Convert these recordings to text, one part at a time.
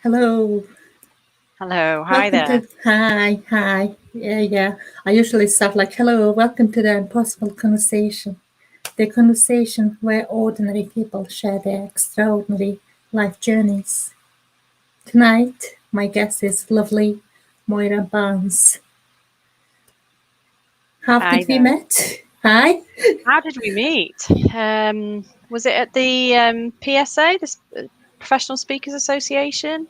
Hello. Hello, hi Welcome there. to hi. Yeah. I usually start like hello, welcome to the Impossible conversation. The conversation where ordinary people share their extraordinary life journeys. Tonight, my guest is lovely Moira Barnes. How Hi did we there. met? Hi. How did we meet? Was it at the PSA, Professional Speakers Association?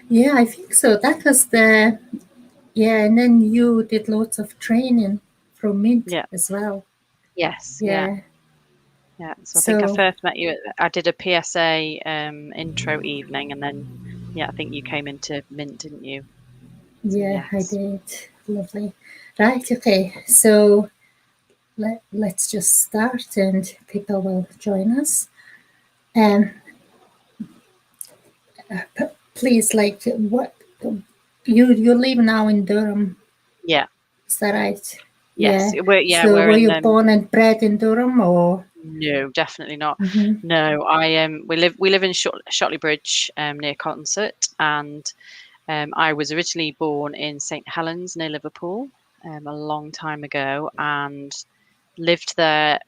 Yeah, I think so. That was the yeah, and then you did lots of training from Mint Yeah. as well. Yes. Yeah. Yeah. Yeah. So I think I So first met you. I did a PSA intro evening, and then yeah, I think you came into Mint, didn't you? So yeah, I yes. did. Lovely. Right, okay. So let's just start and people will join us. And please, like, what you live now in Durham, Yeah. is that right? Yes. Yeah. So We're were in you born and bred in Durham or? No, definitely not. Hmm. No, I we live in Shotley Bridge, near Consett, and I was originally born in St Helens near Liverpool, a long time ago, and lived there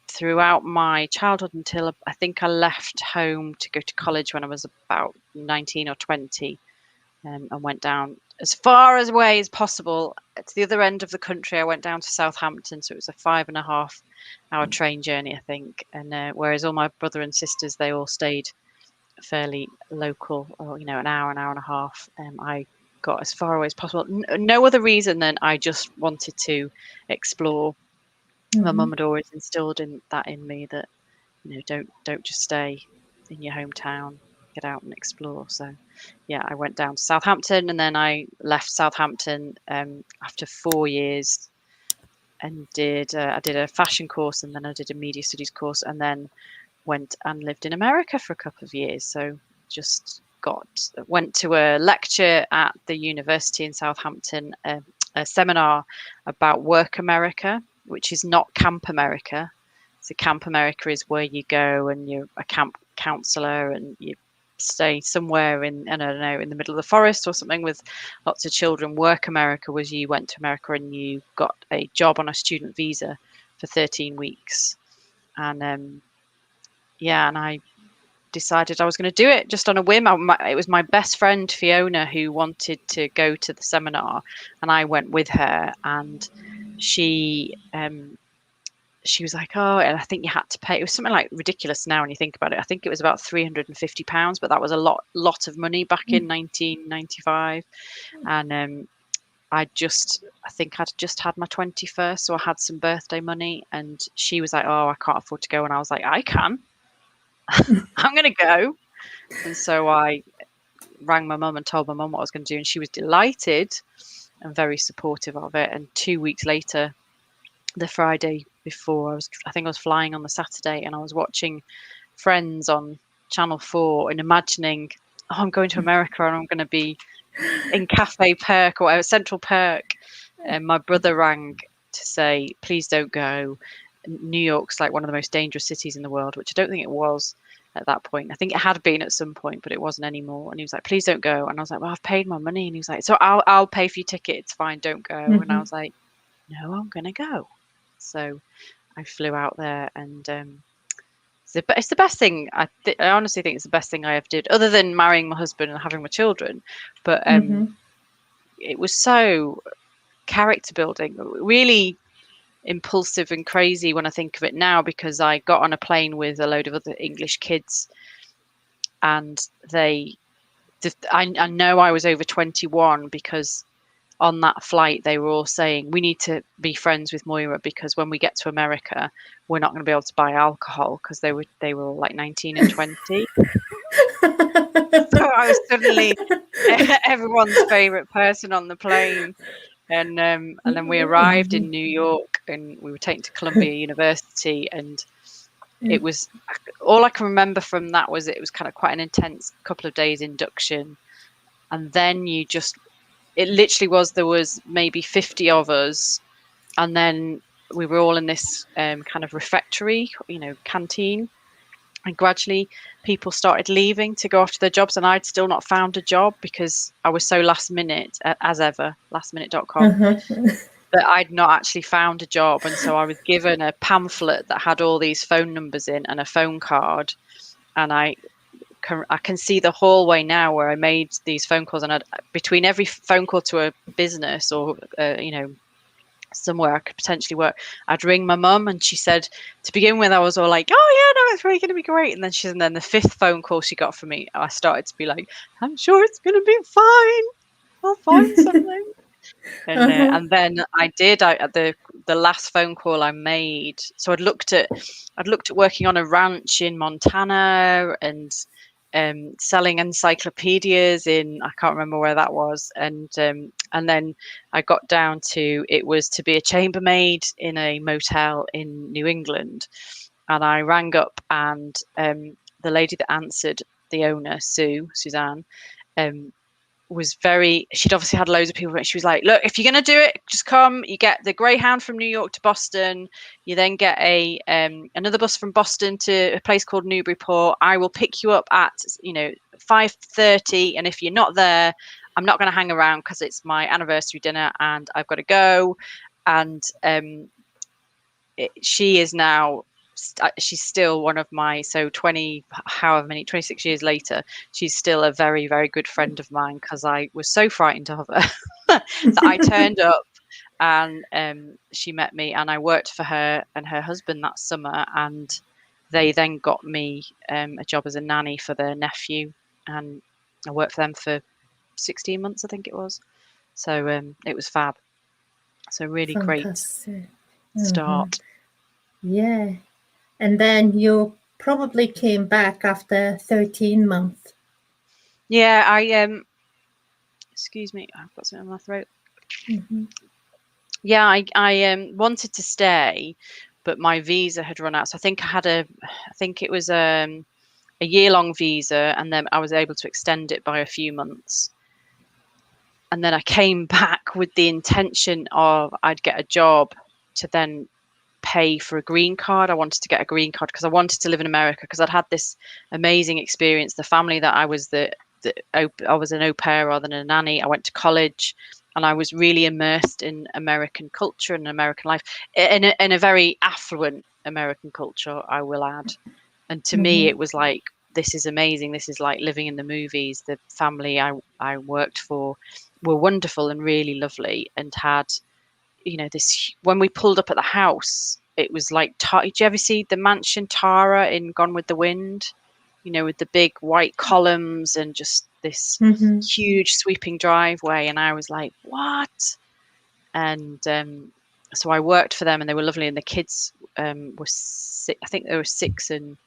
throughout my childhood until I think I left home to go to college when I was about 19 or 20, and went down as far away as possible to the other end of the country. I went down to Southampton, so it was a 5.5 hour train journey, I think. And whereas all my brother and sisters, they all stayed fairly local, or an hour and a half. I got as far away as possible. No other reason than I just wanted to explore. My Hmm. mum had always instilled in me that don't just stay in your hometown, get out and explore. So yeah, I went down to Southampton, and then I left Southampton after 4 years, and I did a fashion course, and then I did a media studies course, and then went and lived in America for a couple of years. So just got went to a lecture at the university in Southampton, a seminar about Work America, which is not Camp America. So Camp America is where you go and you're a camp counselor and you stay somewhere in, I don't know, in the middle of the forest or something with lots of children. Work America was you went to America and you got a job on a student visa for 13 weeks. And yeah, and I decided I was going to do it just on a whim. It was my best friend Fiona who wanted to go to the seminar, and I went with her. And she she was like, "Oh," and I think you had to pay. It was something like ridiculous now when you think about it. I think it was about £350, but that was a lot of money back in 1995. And I think I'd just had my 21st, so I had some birthday money. And she was like, "Oh, I can't afford to go," and I was like, "I can. I'm going to go." And so I rang my mum and told my mum what I was going to do, and she was delighted and very supportive of it. And 2 weeks later, the Friday before, I think I was flying on the Saturday, and I was watching Friends on Channel 4 and imagining, oh, I'm going to America and I'm going to be in Cafe Perk or whatever, Central Perk. And my brother rang to say, please don't go. New York's like one of the most dangerous cities in the world, which I don't think it was at that point. I think it had been at some point, but it wasn't anymore. And he was like, please don't go. And I was like, well, I've paid my money. And he was like, so I'll pay for your ticket. It's fine. Don't go. And I Hmm. was like, no, I'm going to go. So I flew out there, and it's the best thing. I honestly think it's the best thing I ever did, other than marrying my husband and having my children. But Hmm. it was so character building, really impulsive and crazy when I think of it now, because I got on a plane with a load of other English kids, and I know I was over 21 because on that flight they were all saying we need to be friends with Moira because when we get to America we're not going to be able to buy alcohol, because they were all like 19 and 20. So I was suddenly everyone's favorite person on the plane. And then we arrived in New York and we were taken to Columbia University, and it was all I can remember from that was it was kind of quite an intense couple of days induction. And then it literally was, there was maybe 50 of us, and then we were all in this kind of refectory, canteen, And gradually people started leaving to go after their jobs, and I'd still not found a job because I was so last minute, as ever, lastminute.com, that I'd not actually found a job. And so I was given a pamphlet that had all these phone numbers in and a phone card. And I can see the hallway now where I made these phone calls, and between every phone call to a business or, somewhere I could potentially work, I'd ring my mum, and she said, to begin with, I was all like, oh yeah, no, it's really going to be great. And then the fifth phone call she got from me, I started to be like, I'm sure it's going to be fine. I'll find something. And then I did. The last phone call I made. So I'd looked at working on a ranch in Montana and selling encyclopedias in, I can't remember where that was, and then I got down to, it was to be a chambermaid in a motel in New England, and I rang up, and the lady that answered, the owner, Suzanne, she'd obviously had loads of people, but she was like, look, if you're going to do it, just come. You get the Greyhound from New York to Boston. You then get another bus from Boston to a place called Newburyport. I will pick you up at 5:30, and if you're not there, I'm not going to hang around because it's my anniversary dinner and I've got to go. And she is now, she's still one of my, 26 years later, she's still a very, very good friend of mine, because I was so frightened of her that I turned up, and she met me, and I worked for her and her husband that summer, and they then got me a job as a nanny for their nephew, and I worked for them for 16 months, I think it was. So it was fab. So really Fantastic. Great start. Yeah. And then you probably came back after 13 months. Yeah, I excuse me, I've got something in my throat. Yeah, I wanted to stay, but my visa had run out. So I think it was a year-long visa, and then I was able to extend it by a few months. And then I came back with the intention of I'd get a job to then pay for a green card. I wanted to get a green card because I wanted to live in America, because I'd had this amazing experience. The family that I was I was an au pair rather than a nanny. I went to college, and I was really immersed in American culture and American life, in a very affluent American culture, I will add. And to me, it was like, this is amazing. This is like living in the movies. The family I worked for were wonderful and really lovely, and had, this, when we pulled up at the house, it was like, did you ever see the mansion Tara in Gone with the Wind? With the big white columns and just this huge sweeping driveway. And I was like, what? And so I worked for them, and they were lovely. And the kids were I think they were 6 and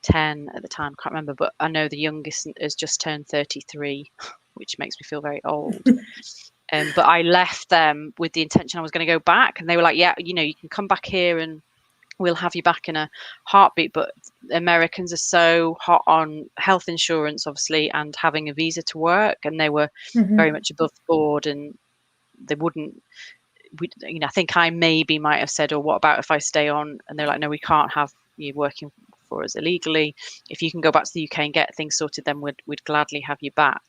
10 at the time. Can't remember, but I know the youngest has just turned 33, which makes me feel very old. But I left them with the intention I was going to go back, and they were like, yeah, you can come back here and we'll have you back in a heartbeat. But Americans are so hot on health insurance, obviously, and having a visa to work, and they were very much above board, and they wouldn't. I think I maybe might have said, oh, what about if I stay on? And they're like, no, we can't have you working for us illegally. If you can go back to the UK and get things sorted, then we'd gladly have you back.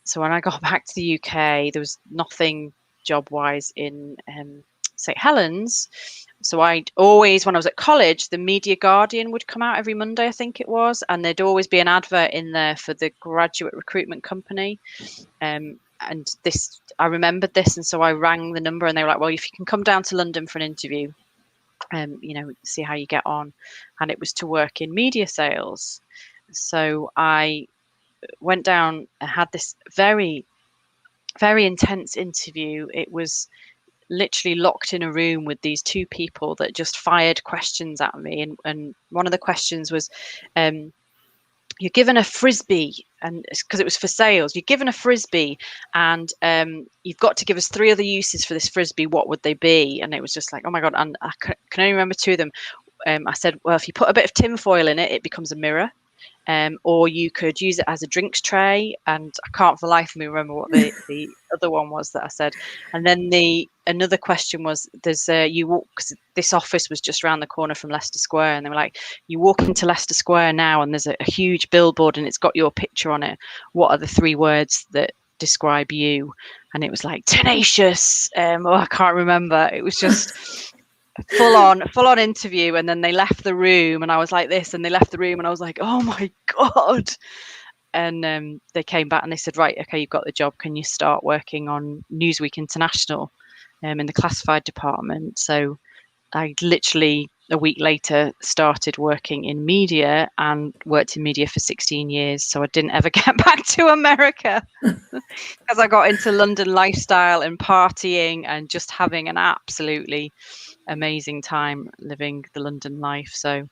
So when I got back to the UK, there was nothing job-wise in St. Helens. So I'd always, when I was at college, the Media Guardian would come out every Monday, I think it was, and there'd always be an advert in there for the graduate recruitment company. And this, I remembered this, and so I rang the number, and they were like, well, if you can come down to London for an interview, see how you get on. And it was to work in media sales. So I went down and had this very, very intense interview. It was literally locked in a room with these two people that just fired questions at me. And one of the questions was, you're given a frisbee, and because it was for sales, you're given a frisbee, and you've got to give us 3 other uses for this frisbee. What would they be? And it was just like, oh my God. And I can only remember 2 of them. I said, well, if you put a bit of tinfoil in it, it becomes a mirror. or you could use it as a drinks tray. And I can't for the life of me remember what the other one was that I said. And then another question was, there's you walk, because this office was just around the corner from Leicester Square, and they were like, you walk into Leicester Square now and there's a huge billboard and it's got your picture on it. What are the 3 words that describe you? And it was like tenacious. I can't remember. It was just full on interview. And then they left the room and I was like this, and they left the room and I was like, oh my God. And they came back and they said, right, okay, you've got the job. Can you start working on Newsweek International in the classified department? So I literally a week later started working in media and worked in media for 16 years. So I didn't ever get back to America because I got into London lifestyle and partying and just having an absolutely amazing time living the London life. So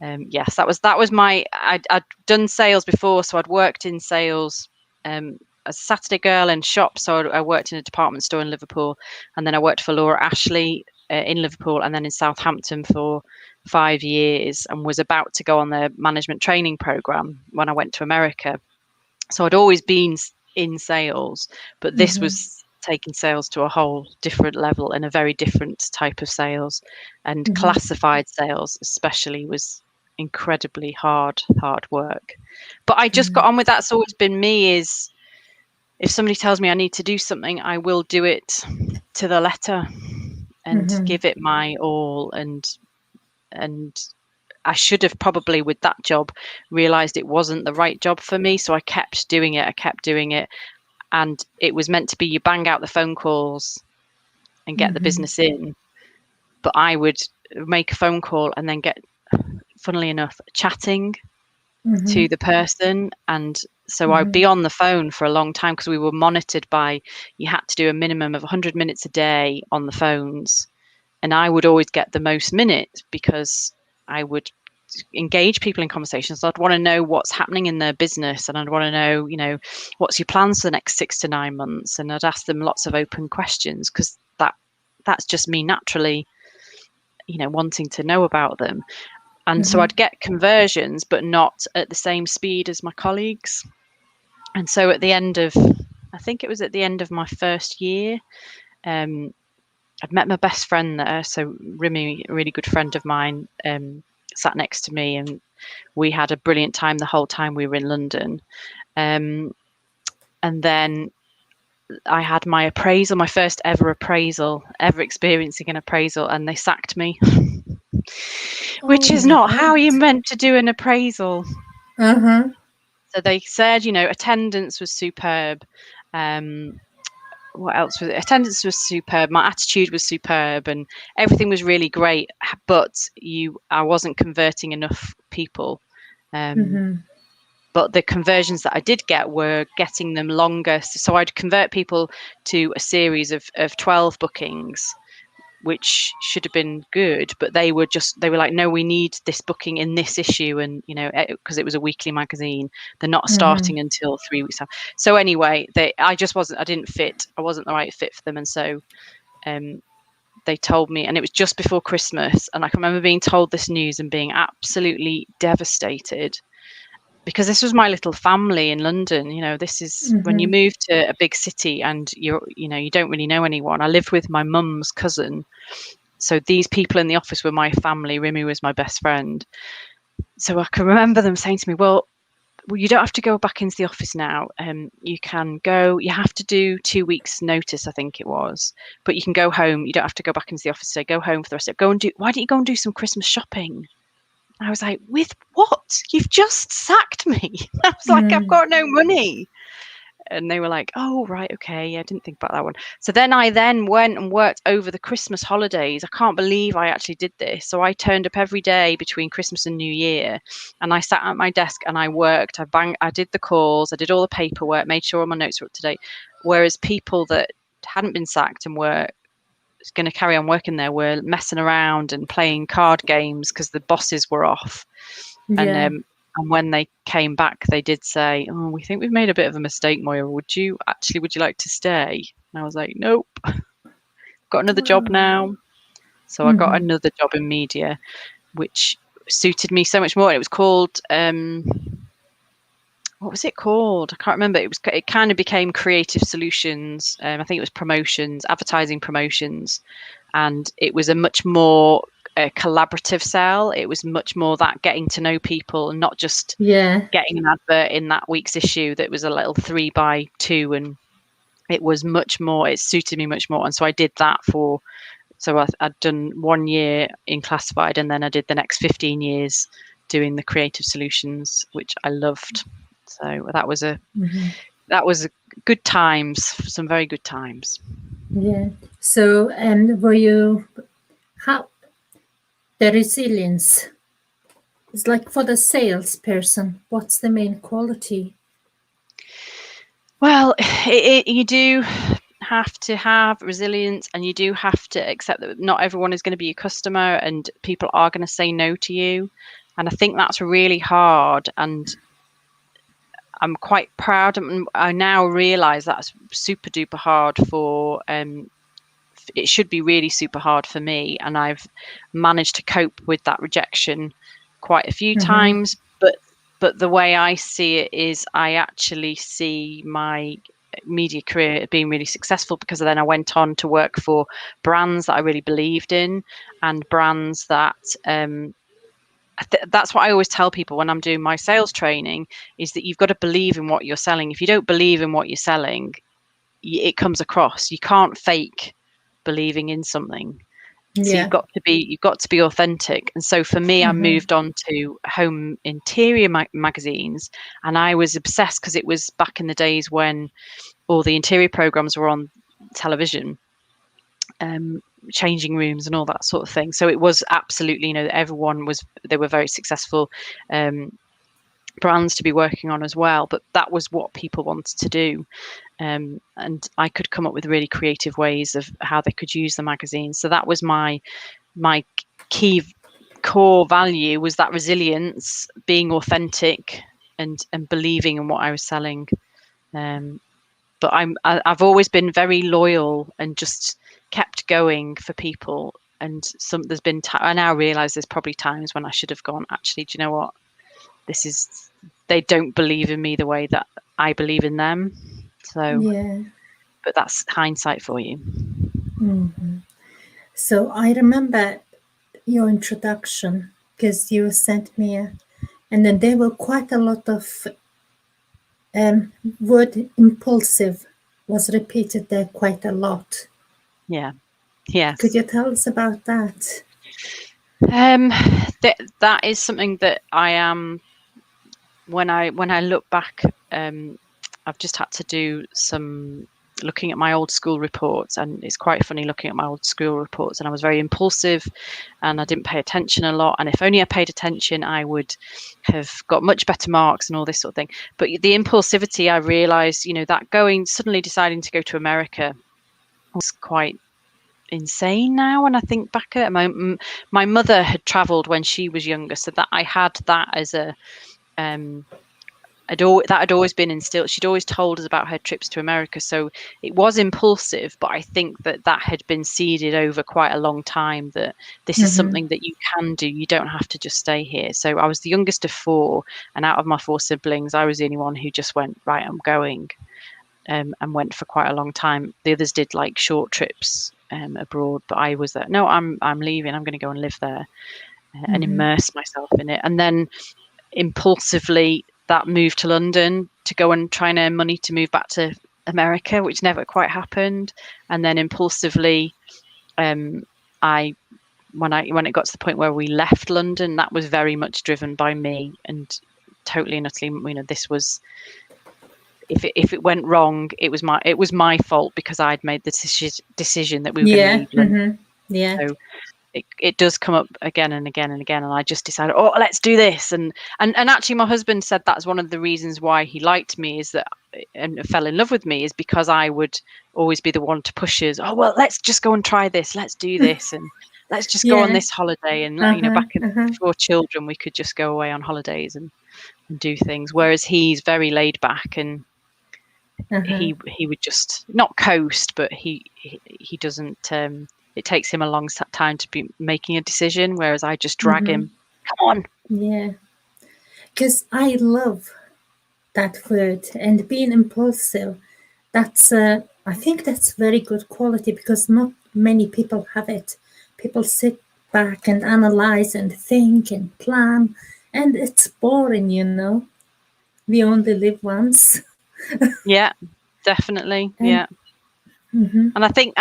yes, that was my, I'd done sales before. So I'd worked in sales as a Saturday girl in shops. So I worked in a department store in Liverpool, and then I worked for Laura Ashley in Liverpool and then in Southampton for 5 years, and was about to go on the management training program when I went to America. So I'd always been in sales, but this was taking sales to a whole different level and a very different type of sales. And classified sales especially was incredibly hard work. But I just got on with that. It's always been me, is if somebody tells me I need to do something, I will do it to the letter and give it my all. And I should have probably with that job realized it wasn't the right job for me. So I kept doing it. And it was meant to be you bang out the phone calls and get the business in. But I would make a phone call and then get, funnily enough, chatting to the person. And so I'd be on the phone for a long time because we were monitored by, you had to do a minimum of 100 minutes a day on the phones. And I would always get the most minutes because I would engage people in conversations. I'd want to know what's happening in their business, and I'd want to know, what's your plans for the next 6 to 9 months. And I'd ask them lots of open questions because that's just me naturally, wanting to know about them. And so I'd get conversions, but not at the same speed as my colleagues. And so at the end of, I think it was at the end of my first year, I'd met my best friend there. So Remy, a really good friend of mine, sat next to me, and we had a brilliant time the whole time we were in London. And then I had my appraisal, my first ever experiencing an appraisal, and they sacked me, which is not how you're meant to do an appraisal. So they said, attendance was superb. What else was it? Attendance was superb. My attitude was superb, and everything was really great. But I wasn't converting enough people. But the conversions that I did get were getting them longer. So I'd convert people to a series of 12 bookings, which should have been good, but they were like, no, we need this booking in this issue. And, because it was a weekly magazine, they're not starting until 3 weeks out. So anyway, I didn't fit. I wasn't the right fit for them. And so they told me, and it was just before Christmas. And I can remember being told this news and being absolutely devastated, because this was my little family in London. This is when you move to a big city and you don't really know anyone. I lived with my mum's cousin. So these people in the office were my family. Remy was my best friend. So I can remember them saying to me, well, you don't have to go back into the office now. You can go, you have to do 2 weeks notice, I think it was, but you can go home. You don't have to go back into the office today. Go home for the rest of it. Why don't you go and do some Christmas shopping? I was like, with what? You've just sacked me. I was like, I've got no money. And they were like, oh, right, okay. I didn't think about that one. So then I went and worked over the Christmas holidays. I can't believe I actually did this. So I turned up every day between Christmas and New Year, and I sat at my desk and I worked. I did the calls. I did all the paperwork, made sure all my notes were up to date. Whereas people that hadn't been sacked and were going to carry on working there were messing around and playing card games because the bosses were off. And when they came back, they did say, oh, we think we've made a bit of a mistake, Moira. Would you like to stay? And I was like, nope, got another job now. So I got another job in media, which suited me so much more. It was called what was it called? I can't remember. It kind of became Creative Solutions. I think it was promotions, advertising promotions, and it was a much more collaborative sell. It was much more that getting to know people and not just Yeah. getting an advert in that week's issue that was a little 3x2, and it was much more. It suited me much more, and so I did that for. So I'd done 1 year in classified, and then I did the next 15 years doing the creative solutions, which I loved. So that was a good times, some very good times. Yeah. So, and were you how the resilience? It's like for the salesperson, what's the main quality? Well, you do have to have resilience, and you do have to accept that not everyone is going to be your customer, and people are going to say no to you. And I think that's really hard. And I'm quite proud. And I now realise that's super duper hard for. It should be really super hard for me, and I've managed to cope with that rejection quite a few times. But the way I see it is, I actually see my media career being really successful, because then I went on to work for brands that I really believed in, and brands that that's what I always tell people when I'm doing my sales training, is that you've got to believe in what you're selling. If you don't believe in what you're selling, it comes across. You can't fake believing in something. So Yeah. you've got to be authentic. And so for me, I moved on to home interior magazines, and I was obsessed, because it was back in the days when all the interior programs were on television, changing rooms and all that sort of thing. So it was absolutely, they were very successful brands to be working on as well, but that was what people wanted to do. And I could come up with really creative ways of how they could use the magazine. So that was my key core value, was that resilience, being authentic, and believing in what I was selling. But I've always been very loyal and just kept going for people. And there's been I now realize there's probably times when I should have gone, actually, do you know what? They don't believe in me the way that I believe in them. So, Yeah. but that's hindsight for you. So I remember your introduction, because you sent me and then there were quite a lot of word impulsive was repeated there quite a lot. Yeah. Yes. Could you tell us about that? That is something that I am. When I look back, I've just had to do some looking at my old school reports, and it's quite funny looking at my old school reports. And I was very impulsive, and I didn't pay attention a lot. And if only I paid attention, I would have got much better marks and all this sort of thing. But the impulsivity, I realised, that suddenly deciding to go to America was quite insane now. And I think back at it, my mother had travelled when she was younger, so that I had that as a that had always been instilled. She'd always told us about her trips to America, so it was impulsive, but I think that had been seeded over quite a long time, that this is something that you can do. You don't have to just stay here. So I was the youngest of 4, and out of my 4 siblings, I was the only one who just went, right, I'm going, and went for quite a long time. The others did like short trips abroad, but I was there. No, I'm leaving. I'm going to go and live there and immerse myself in it. And then impulsively, that moved to London to go and try and earn money to move back to America, which never quite happened. And then impulsively, when it got to the point where we left London, that was very much driven by me, and totally and utterly, this was, if it went wrong, it was my fault, because I'd made the decision that we were going to leave London. Yeah. So it does come up again and again and again, and I just decided, let's do this. And actually, my husband said that's one of the reasons why he liked me, is that, and fell in love with me, is because I would always be the one to push us. Let's just go and try this. Let's do this, and let's just go on this holiday. And back before children, we could just go away on holidays and do things. Whereas he's very laid back, and he would just not coast, but he doesn't. It takes him a long time to be making a decision, whereas I just drag him. Come on. Yeah. Because I love that word. And being impulsive, that's I think that's very good quality because not many people have it. People sit back and analyze and think and plan, and it's boring, you know. We only live once. Yeah, definitely. And Yeah. mm-hmm, And I think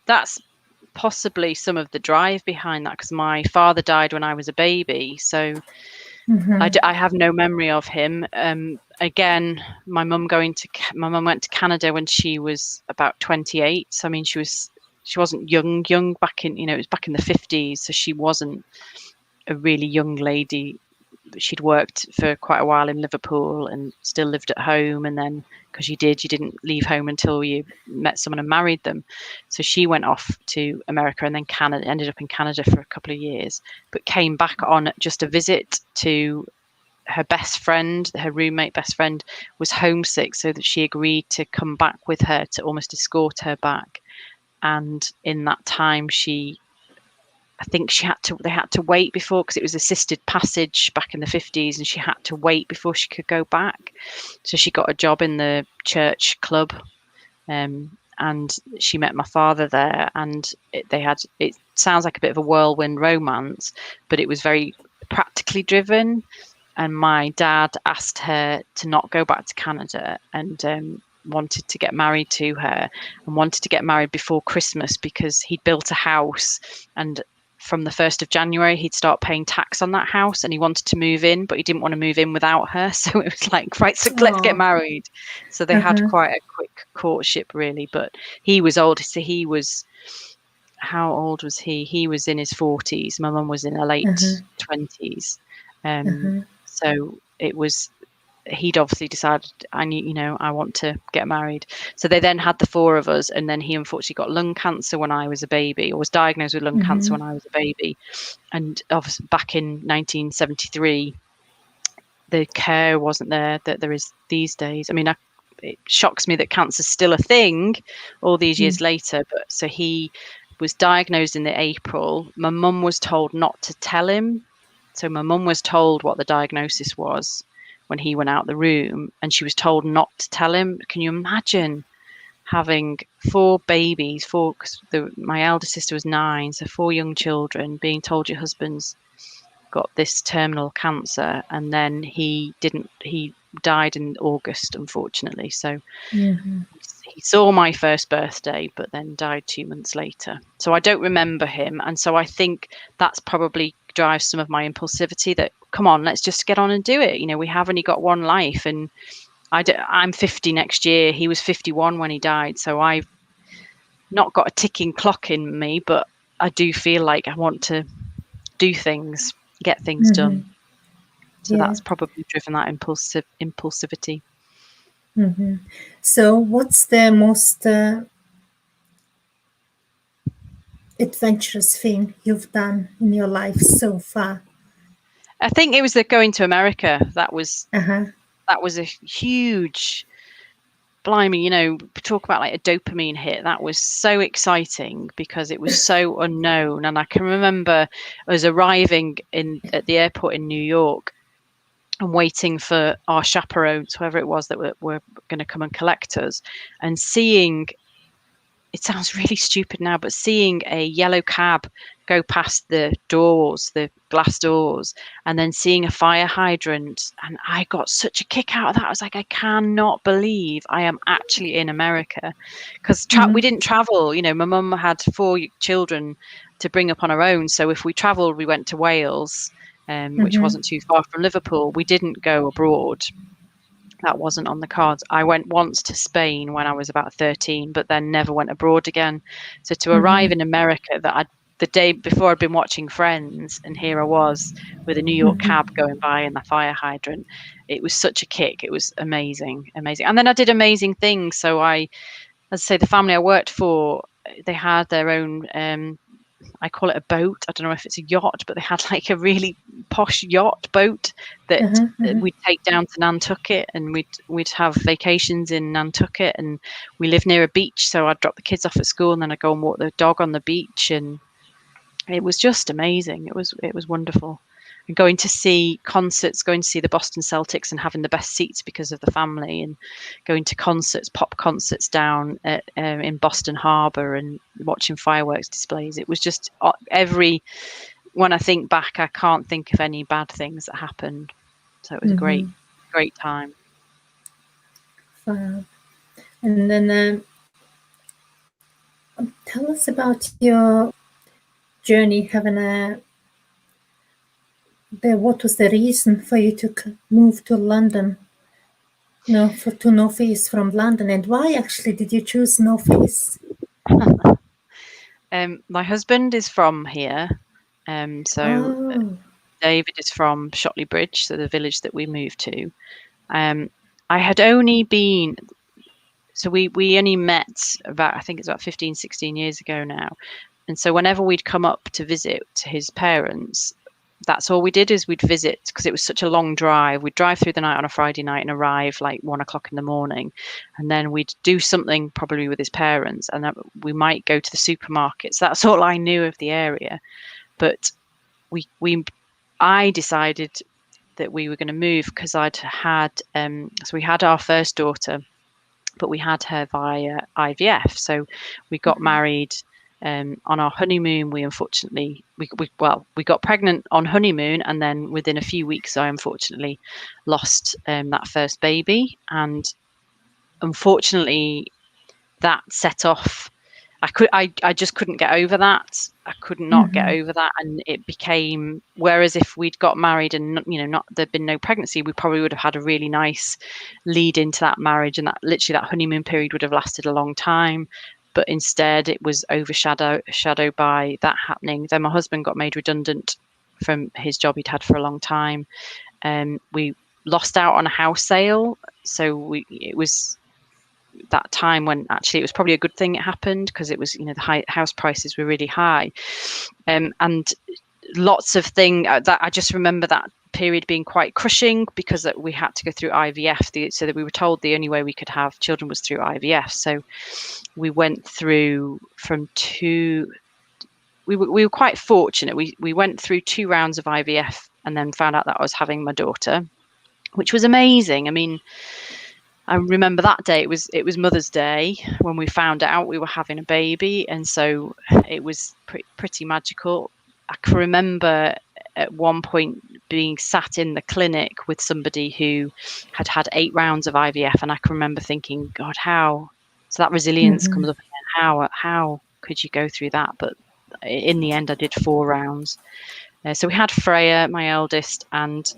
that's possibly some of the drive behind that, because my father died when I was a baby, so mm-hmm, I have no memory of him. Again, my mum went to Canada when she was about 28. So I mean, she wasn't young back in, it was back in the 50s, so she wasn't a really young lady. She'd worked for quite a while in Liverpool and still lived at home. And then, because you didn't leave home until you met someone and married them. So she went off to America and then Canada, ended up in Canada for a couple of years, but came back on just a visit to her best friend. Her roommate best friend was homesick, so that she agreed to come back with her to almost escort her back. And in that time, I think they had to wait before, because it was assisted passage back in the 50s, and she had to wait before she could go back. So she got a job in the church club, and she met my father there, and it sounds like a bit of a whirlwind romance, but it was very practically driven. And my dad asked her to not go back to Canada, and wanted to get married to her, and wanted to get married before Christmas, because he'd built a house, and from the 1st of January he'd start paying tax on that house, and he wanted to move in, but he didn't want to move in without her. So it was like, right, so let's get oh, married. So they had uh-huh, quite a quick courtship, really. But he was old, so he was, how old was he? He was in his 40s. My mum was in her uh-huh, late 20s. uh-huh, So it was, he'd obviously decided, I want to get married. So they then had the four of us, and then he unfortunately got lung cancer when I was a baby, or was diagnosed with lung cancer mm-hmm, when I was a baby. And obviously back in 1973, the care wasn't there that there is these days. I mean, it shocks me that cancer's still a thing all these mm, years later. But so he was diagnosed in the April. My mum was told not to tell him. So my mum was told what the diagnosis was when he went out the room, and she was told not to tell him. Can you imagine having four babies, my elder sister was 9, so 4 young children, being told your husband's got this terminal cancer, and then he died in August, unfortunately. So mm-hmm, he saw my first birthday, but then died 2 months later. So I don't remember him. And so I think that's probably drives some of my impulsivity, that, come on, let's just get on and do it. We have only got one life. And I'm 50 next year. He was 51 when he died. So I've not got a ticking clock in me, but I do feel like I want to do things, get things mm-hmm, done. So yeah. that's probably driven that impulsivity. Mm-hmm. So, what's the most adventurous thing you've done in your life so far? I think it was the going to America. Uh-huh. That was a huge, blimey, talk about like a dopamine hit. That was so exciting because it was so unknown. And I can remember us arriving at the airport in New York and waiting for our chaperones, whoever it was that were going to come and collect us, and seeing, it sounds really stupid now, but seeing a yellow cab go past the doors, the glass doors, and then seeing a fire hydrant. And I got such a kick out of that. I was like, I cannot believe I am actually in America. Because we Mm-hmm, didn't travel. My mum had 4 children to bring up on her own. So if we traveled, we went to Wales, which mm-hmm, wasn't too far from Liverpool. We didn't go abroad. That wasn't on the cards. I went once to Spain when I was about 13, but then never went abroad again. So to mm-hmm, arrive in America, the day before, I'd been watching Friends, and here I was with a New York mm-hmm, cab going by and the fire hydrant. It was such a kick. It was amazing, amazing. And then I did amazing things. So as I say, the family I worked for, they had their own, I call it a boat. I don't know if it's a yacht, but they had like a really posh yacht boat that uh-huh, uh-huh, we'd take down to Nantucket, and we'd have vacations in Nantucket, and we live near a beach. So I'd drop the kids off at school, and then I'd go and walk the dog on the beach, and it was just amazing. It was wonderful. going to see concerts, going to see the Boston Celtics and having the best seats because of the family, and going to concerts, pop concerts down at, in Boston Harbour, and watching fireworks displays. It was just when I think back, I can't think of any bad things that happened. So it was a great time. Fab. And then tell us about your journey having what was the reason for you to move to London? To North East from London, and why actually did you choose North East? My husband is from here, so David is from Shotley Bridge, so the village that we moved to. I had only been, so we only met about, I think it's about 15, 16 years ago now. And so whenever we'd come up to visit his parents, that's all we did, is we'd visit, because it was such a long drive. We'd drive through the night on a Friday night and arrive like 1 o'clock in the morning. And then we'd do something probably with his parents, and then we might go to the supermarkets. That's all I knew of the area. But I decided that we were going to move because I'd had, so we had our first daughter, but we had her via IVF. So we got married. On our honeymoon, we unfortunately we got pregnant on honeymoon, and then within a few weeks, I unfortunately lost that first baby, and unfortunately, that set off. I just couldn't get over that. I could not get over that, and it became. Whereas if we'd got married and there'd been no pregnancy, we probably would have had a really nice lead into that marriage, and that literally that honeymoon period would have lasted a long time. But instead it was overshadowed by that happening. Then my husband got made redundant from his job he'd had for a long time. We lost out on a house sale. So it was that time when actually it was probably a good thing it happened, because it was, the house prices were really high. And lots of things that I just remember that period being quite crushing, because we had to go through IVF, so that we were told the only way we could have children was through IVF. So we went through we were quite fortunate. We went through 2 rounds of IVF and then found out that I was having my daughter, which was amazing. I mean, I remember that day, it was Mother's Day when we found out we were having a baby, and so it was pretty magical. I can remember at one point being sat in the clinic with somebody who had had 8 rounds of IVF, and I can remember thinking, God, how? So that resilience comes up again. How could you go through that? But in the end, I did 4 rounds. So we had Freya, my eldest, and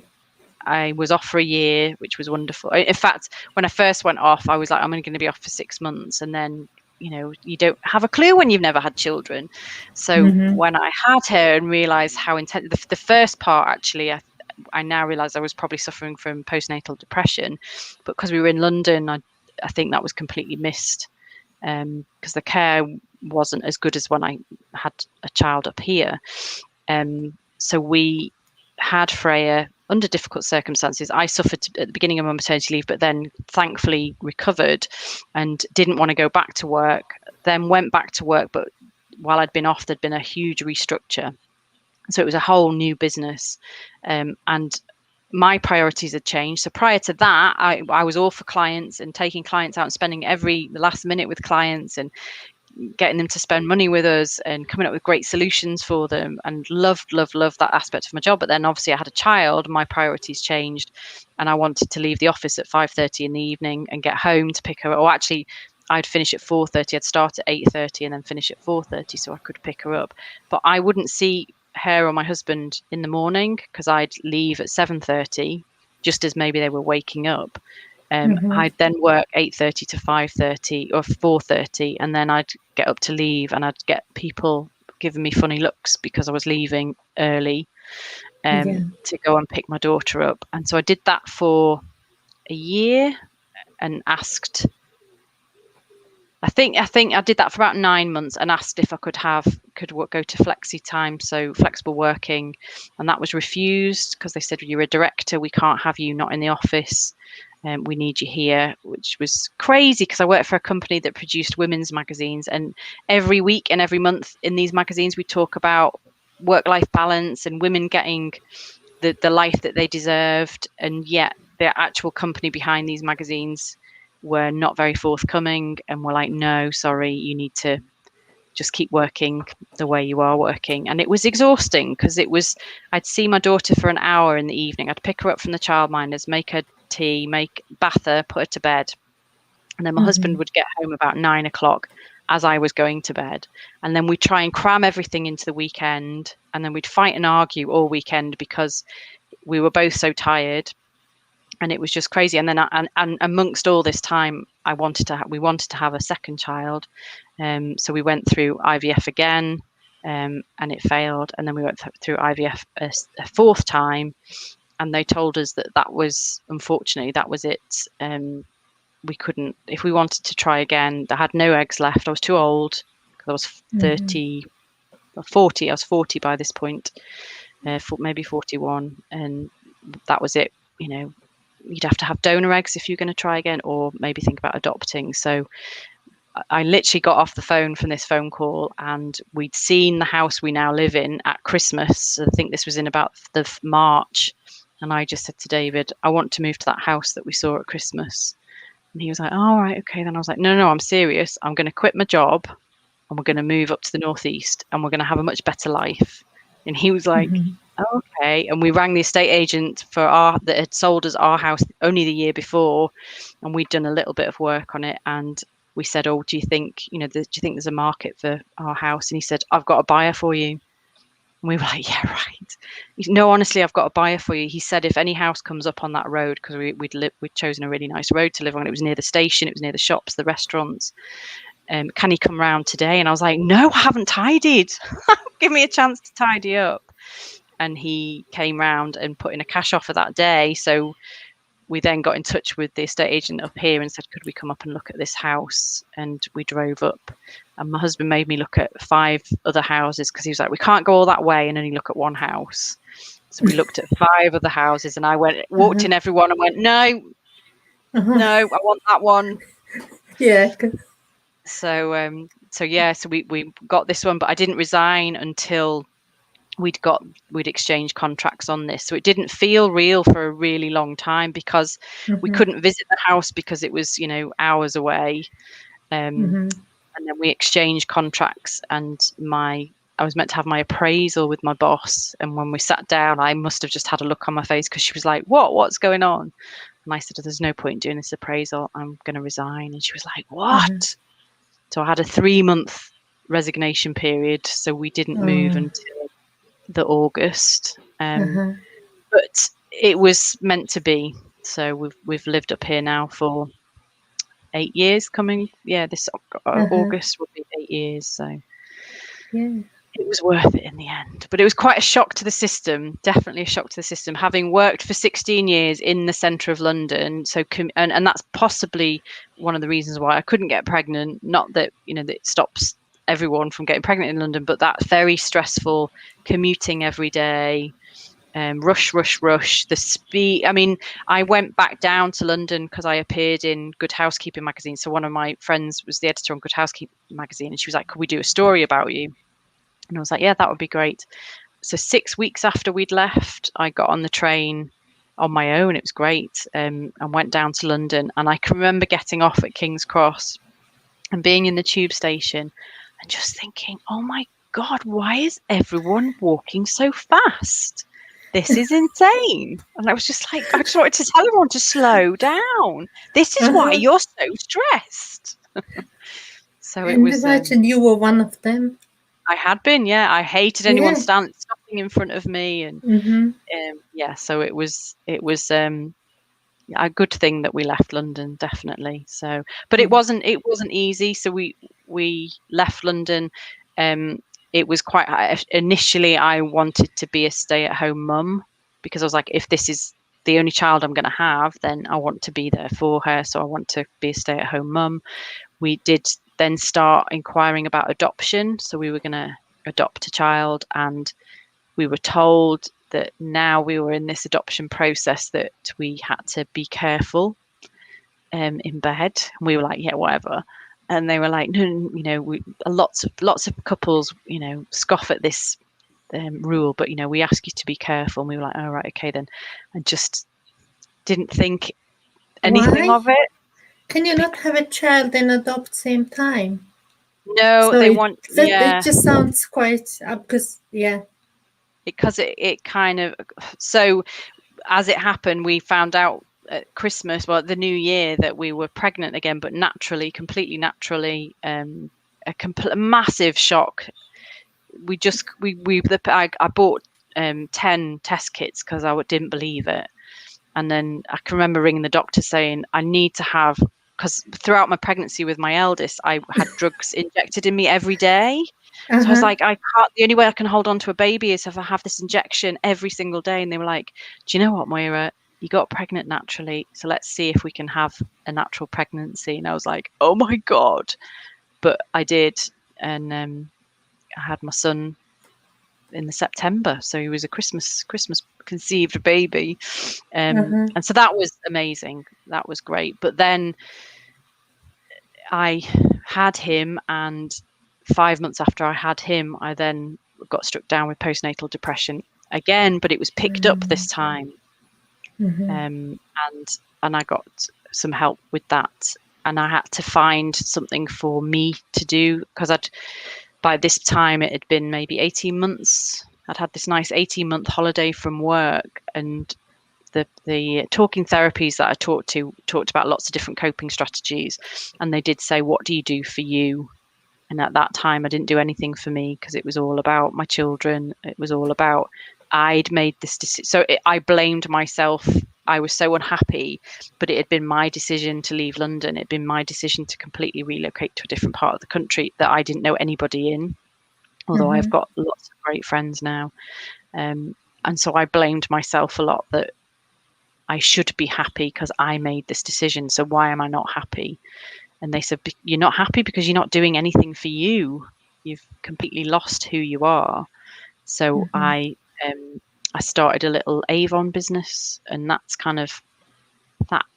I was off for a year, which was wonderful. In fact, when I first went off, I was like, I'm only going to be off for 6 months, and then you don't have a clue when you've never had children. So when I had her and realized how intense the first part, actually, I now realize I was probably suffering from postnatal depression, but because we were in London, I think that was completely missed, because the care wasn't as good as when I had a child up here. So we had Freya under difficult circumstances. I suffered at the beginning of my maternity leave, but then thankfully recovered and didn't want to go back to work, then went back to work. But while I'd been off, there'd been a huge restructure. So it was a whole new business. And my priorities had changed. So prior to that, I was all for clients and taking clients out and spending every last minute with clients and getting them to spend money with us and coming up with great solutions for them, and loved that aspect of my job. But then obviously I had a child, my priorities changed, and I wanted to leave the office at 5:30 in the evening and get home to pick her up. Or actually, I'd finish at 4:30. I'd start at 8:30 and then finish at 4:30 so I could pick her up. But I wouldn't see her or my husband in the morning, because I'd leave at 7:30, just as maybe they were waking up. I'd then work 8:30 to 5:30 or 4:30, and then I'd get up to leave, and I'd get people giving me funny looks because I was leaving early to go and pick my daughter up. And so I did that for a year and asked, I think I did that for about 9 months and asked if I could go to flexi time, so flexible working, and that was refused because they said, you're a director, we can't have you not in the office. We need you here, which was crazy because I worked for a company that produced women's magazines, and every week and every month in these magazines we talk about work-life balance and women getting the life that they deserved, and yet the actual company behind these magazines were not very forthcoming and were like, no, sorry, you need to just keep working the way you are working. And it was exhausting because I'd see my daughter for an hour in the evening. I'd pick her up from the childminders, make her tea, bath her, put her to bed. And then my husband would get home about 9 o'clock as I was going to bed. And then we'd try and cram everything into the weekend. And then we'd fight and argue all weekend because we were both so tired. And it was just crazy. And then, and amongst all this time, we wanted to have a second child. So we went through IVF again, and it failed. And then we went through IVF a fourth time, and they told us that was, unfortunately, that was it. We couldn't, if we wanted to try again, I had no eggs left. I was too old because I was 30 or 40. I was 40 by this point, maybe 41, and that was it. You'd have to have donor eggs if you're going to try again, or maybe think about adopting. So I literally got off the phone from this phone call, and we'd seen the house we now live in at Christmas. I think this was in about the March. And I just said to David, I want to move to that house that we saw at Christmas. And he was like, oh, right, okay. Then I was like, no, I'm serious. I'm going to quit my job and we're going to move up to the northeast and we're going to have a much better life. And he was like, okay. And we rang the estate agent that had sold us our house only the year before, and we'd done a little bit of work on it. And we said, oh, do you think there's a market for our house? And he said, I've got a buyer for you. And we were like, yeah, right. No, honestly, I've got a buyer for you. He said, if any house comes up on that road, because we'd chosen a really nice road to live on. It was near the station. It was near the shops, the restaurants. Can he come round today? And I was like, no, I haven't tidied. Give me a chance to tidy up. And he came round and put in a cash offer that day. So we then got in touch with the estate agent up here and said, could we come up and look at this house? And we drove up. And my husband made me look at 5 other houses because he was like, we can't go all that way and only look at one house. So we looked at 5 other houses, and I walked in every one and went, no, I want that one. Yeah. So we got this one, but I didn't resign until we'd exchanged contracts on this. So it didn't feel real for a really long time because we couldn't visit the house because it was, hours away. And then we exchanged contracts, and I was meant to have my appraisal with my boss. And when we sat down, I must have just had a look on my face because she was like, what's going on? And I said, there's no point doing this appraisal. I'm going to resign. And she was like, what? So I had a 3-month resignation period. So we didn't move until the August. But it was meant to be. So we've lived up here now for 8 years coming. Yeah, this August will be 8 years. So yeah, it was worth it in the end. But it was quite a shock to the system, definitely a shock to the system, having worked for 16 years in the centre of London. So and that's possibly one of the reasons why I couldn't get pregnant. Not that that it stops everyone from getting pregnant in London, but that very stressful commuting every day. Rush. The speed. I mean, I went back down to London because I appeared in Good Housekeeping magazine. So one of my friends was the editor on Good Housekeeping magazine, and she was like, "Could we do a story about you?" And I was like, "Yeah, that would be great." So 6 weeks after we'd left, I got on the train on my own. It was great, and went down to London. And I can remember getting off at King's Cross and being in the tube station and just thinking, "Oh my God, why is everyone walking so fast? This is insane." And I was just like, I just wanted to tell everyone to slow down. This is why you're so stressed. So it was. Imagine you were one of them. I had been, yeah. I hated anyone stopping in front of me, and so it was a good thing that we left London, definitely. So, but it wasn't easy. So we left London. It was quite initially I wanted to be a stay-at-home mum because I was like, if this is the only child I'm going to have, then I want to be there for her. So I want to be a stay-at-home mum. We did then start inquiring about adoption. So we were going to adopt a child, and we were told that now we were in this adoption process that we had to be careful in bed. We were like, yeah, whatever. And they were like, no, lots of couples, scoff at this rule, but we ask you to be careful. And we were like, oh right, okay then, and just didn't think anything Why? of it. Can you not have a child and adopt same time? No, So they want, it just sounds quite because because it kind of, so as it happened, we found out at Christmas, well, the New Year, that we were pregnant again, but naturally, completely naturally. A massive shock. I bought 10 test kits because I didn't believe it. And then I can remember ringing the doctor saying, I need to have, because throughout my pregnancy with my eldest, I had drugs injected in me every day. So I was like, I can't, the only way I can hold on to a baby is if I have this injection every single day. And they were like, do you know what, Moira? You got pregnant naturally. So let's see if we can have a natural pregnancy. And I was like, oh my God. But I did. And I had my son in the September. So he was a Christmas conceived baby. And so that was amazing. That was great. But then I had him, and 5 months after I had him, I then got struck down with postnatal depression again, but it was picked up this time. And I got some help with that. And I had to find something for me to do, because by this time it had been maybe 18 months. I'd had this nice 18-month holiday from work, and the talking therapies that I talked about lots of different coping strategies, and they did say, what do you do for you? And at that time I didn't do anything for me, because it was all about my children. It was all about, I'd made this decision. So I blamed myself. I was so unhappy, but it had been my decision to leave London. It had been my decision to completely relocate to a different part of the country that I didn't know anybody in, although I've got lots of great friends now. And so I blamed myself a lot, that I should be happy because I made this decision. So why am I not happy? And they said, you're not happy because you're not doing anything for you. You've completely lost who you are. So I started a little Avon business, and that's kind of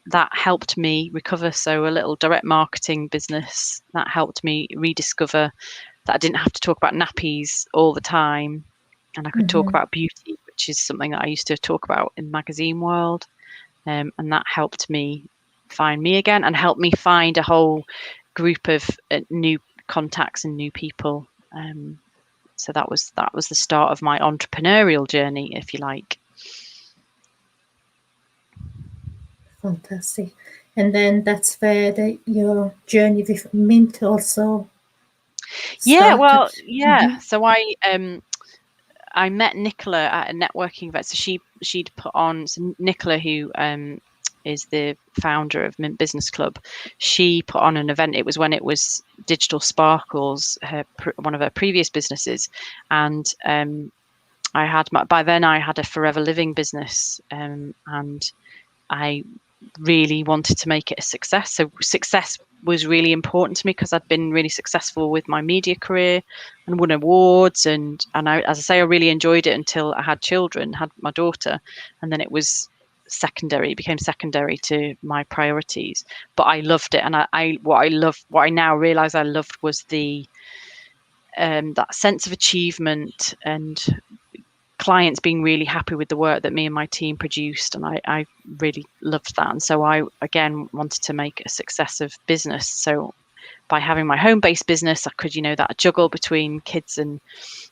that helped me recover. So a little direct marketing business that helped me rediscover that I didn't have to talk about nappies all the time, and I could talk about beauty, which is something that I used to talk about in the magazine world. And that helped me find me again, and helped me find a whole group of new contacts and new people. So that was the start of my entrepreneurial journey, if you like. Fantastic. And then that's where your journey with Mint also started. So I met Nicola at a networking event. So she'd put on, so Nicola, who is the founder of Mint Business Club, she put on an event. It was when it was Digital Sparkles, one of her previous businesses, and by then I had a Forever Living business, and I really wanted to make it a success. So success was really important to me, because I'd been really successful with my media career and won awards, and I, as I say, I really enjoyed it until I had children, had my daughter, and then it became secondary to my priorities. But I loved it, and what I now realize I loved was the that sense of achievement, and clients being really happy with the work that me and my team produced, and I really loved that. And so I again wanted to make a success of business. So by having my home-based business, I could, that juggle between kids and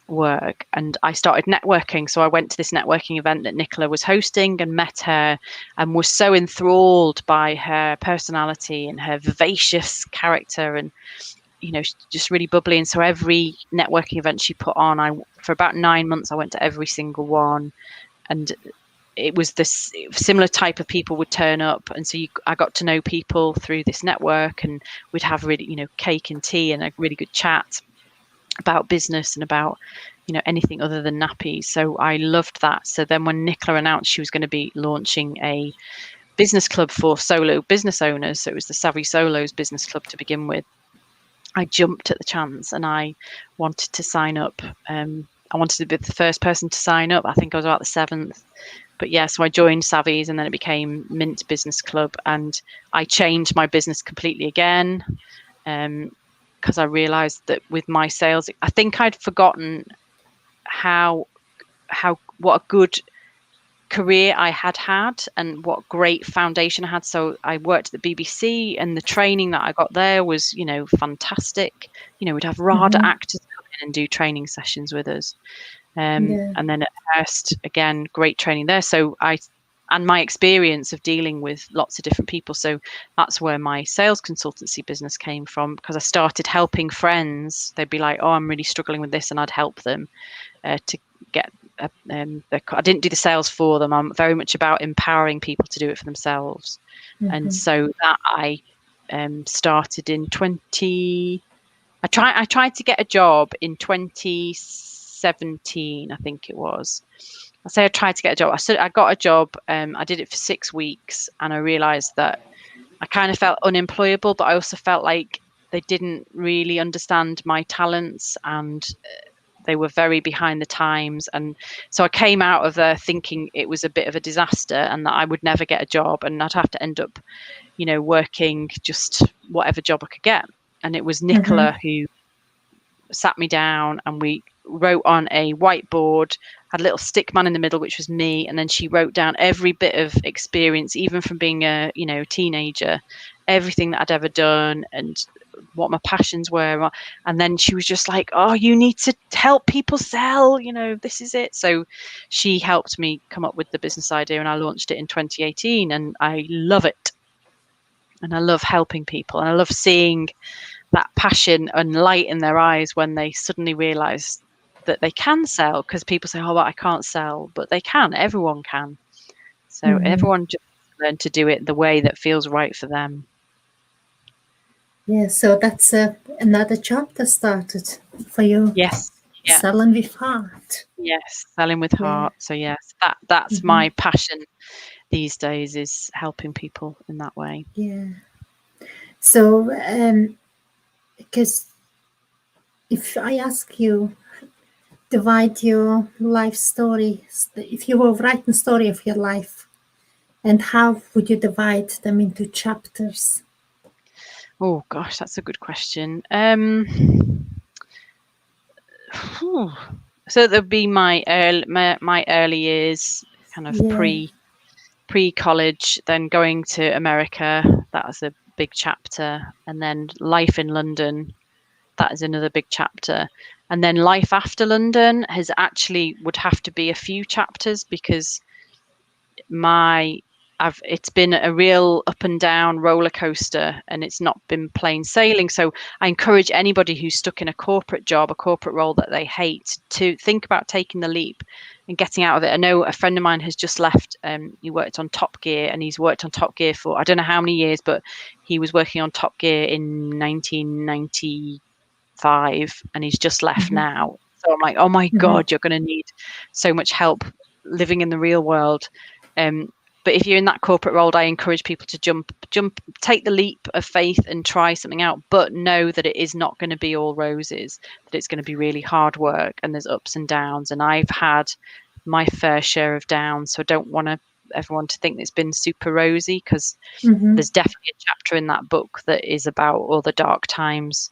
work. And I started networking. So I went to this networking event that Nicola was hosting and met her, and was so enthralled by her personality and her vivacious character, and just really bubbly. And so every networking event she put on, for about 9 months, I went to every single one, and it was this similar type of people would turn up. And so I got to know people through this network, and we'd have really, cake and tea and a really good chat about business and about, anything other than nappies. So I loved that. So then when Nicola announced she was going to be launching a business club for solo business owners, so it was the Savvy Solos business club to begin with, I jumped at the chance, and I wanted to sign up. I wanted to be the first person to sign up. I think I was about the 7th. But yeah, so I joined Savvy's, and then it became Mint Business Club, and I changed my business completely again, because I realized that with my sales, I think I'd forgotten how what a good career I had and what great foundation I had. So I worked at the BBC, and the training that I got there was, fantastic. We'd have RADA Mm-hmm. actors come in and do training sessions with us. Yeah. And then at Hearst, again, great training there. So and my experience of dealing with lots of different people. So that's where my sales consultancy business came from, because I started helping friends. They'd be like, oh, I'm really struggling with this. And I'd help them to get, I didn't do the sales for them. I'm very much about empowering people to do it for themselves. Mm-hmm. And so that I started in I tried to get a job in 2017, I think it was. I say I tried to get a job. I got a job. I did it for 6 weeks, and I realised that I kind of felt unemployable, but I also felt like they didn't really understand my talents, and they were very behind the times. And so I came out of there thinking it was a bit of a disaster and that I would never get a job, and I'd have to end up, working just whatever job I could get. And it was Nicola Mm-hmm. who sat me down, and we wrote on a whiteboard, had a little stick man in the middle, which was me, and then she wrote down every bit of experience, even from being a teenager, everything that I'd ever done and what my passions were. And then she was just like, oh, you need to help people sell, this is it. So she helped me come up with the business idea, and I launched it in 2018, and I love it. And I love helping people, and I love seeing that passion and light in their eyes when they suddenly realize that they can sell. Because people say, oh, well, I can't sell, but they can. Everyone can. So Mm-hmm. everyone just learn to do it the way that feels right for them. Yeah, so that's another chapter started for you. Yes. Yeah. Selling with heart. Yes. Selling with heart. Yeah. So yes, that's Mm-hmm. my passion these days, is helping people in that way. Yeah. So, because if I ask you, divide your life story, if you were writing the story of your life, and how would you divide them into chapters? Oh gosh, that's a good question. So there'd be my early years, kind of Yeah. pre-college, then going to America. That was a big chapter. And then life in London, that is another big chapter. And then life after London would have to be a few chapters, because it's been a real up and down roller coaster, and it's not been plain sailing. So I encourage anybody who's stuck in a corporate job, a corporate role that they hate, to think about taking the leap and getting out of it. I know a friend of mine has just left. He worked on Top Gear, and he's worked on Top Gear for I don't know how many years, but he was working on Top Gear in 1995, and he's just left Mm-hmm. now. So I'm like, oh my Mm-hmm. God, you're going to need so much help living in the real world. But if you're in that corporate role, I encourage people to jump, take the leap of faith and try something out, but know that it is not going to be all roses, that it's going to be really hard work, and there's ups and downs. And I've had my fair share of downs, so I don't want everyone to think it's been super rosy, because Mm-hmm. there's definitely a chapter in that book that is about all the dark times.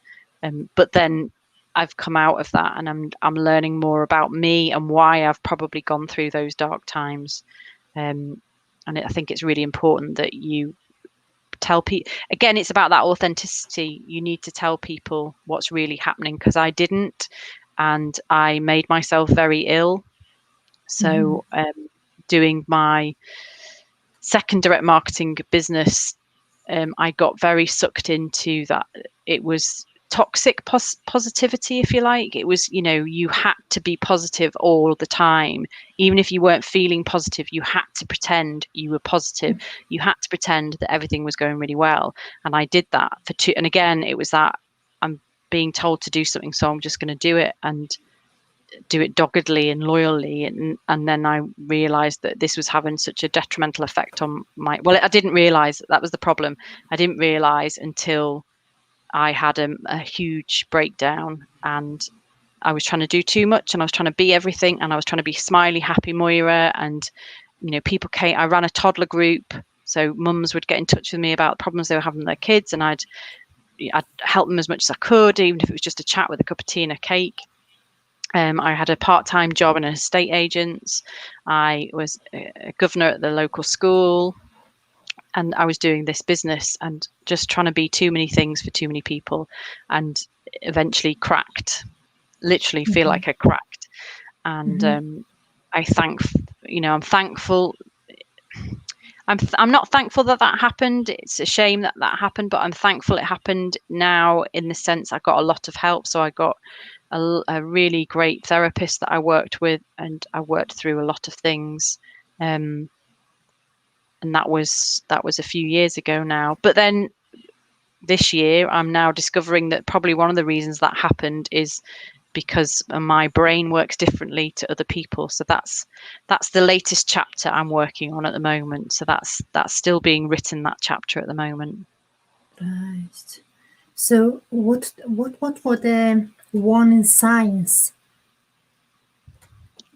But then I've come out of that, and I'm learning more about me and why I've probably gone through those dark times. And I think it's really important that you tell people. Again, it's about that authenticity. You need to tell people what's really happening, because I didn't, and I made myself very ill. So doing my second direct marketing business, I got very sucked into that. It was toxic positivity, if you like. It was, you had to be positive all the time. Even if you weren't feeling positive, you had to pretend you were positive. You had to pretend that everything was going really well. And I did that for two. And again, it was that I'm being told to do something, so I'm just going to do it, and do it doggedly and loyally. And then I realized that this was having such a detrimental effect on I didn't realize that was the problem. I didn't realize until I had a huge breakdown, and I was trying to do too much, and I was trying to be everything, and I was trying to be smiley, happy Moira. And, people came, I ran a toddler group. So mums would get in touch with me about problems they were having with their kids, and I'd help them as much as I could, even if it was just a chat with a cup of tea and a cake. I had a part-time job in an estate agent. I was a governor at the local school, and I was doing this business and just trying to be too many things for too many people, and eventually cracked. Literally feel like I cracked. And I'm thankful. I'm not thankful that happened. It's a shame that happened, but I'm thankful it happened now, in the sense I got a lot of help. So I got a really great therapist that I worked with, and I worked through a lot of things. And that was a few years ago now. But then this year, I'm now discovering that probably one of the reasons that happened is because my brain works differently to other people. So that's the latest chapter I'm working on at the moment. So that's still being written, that chapter at the moment. Right. So what were the warning signs?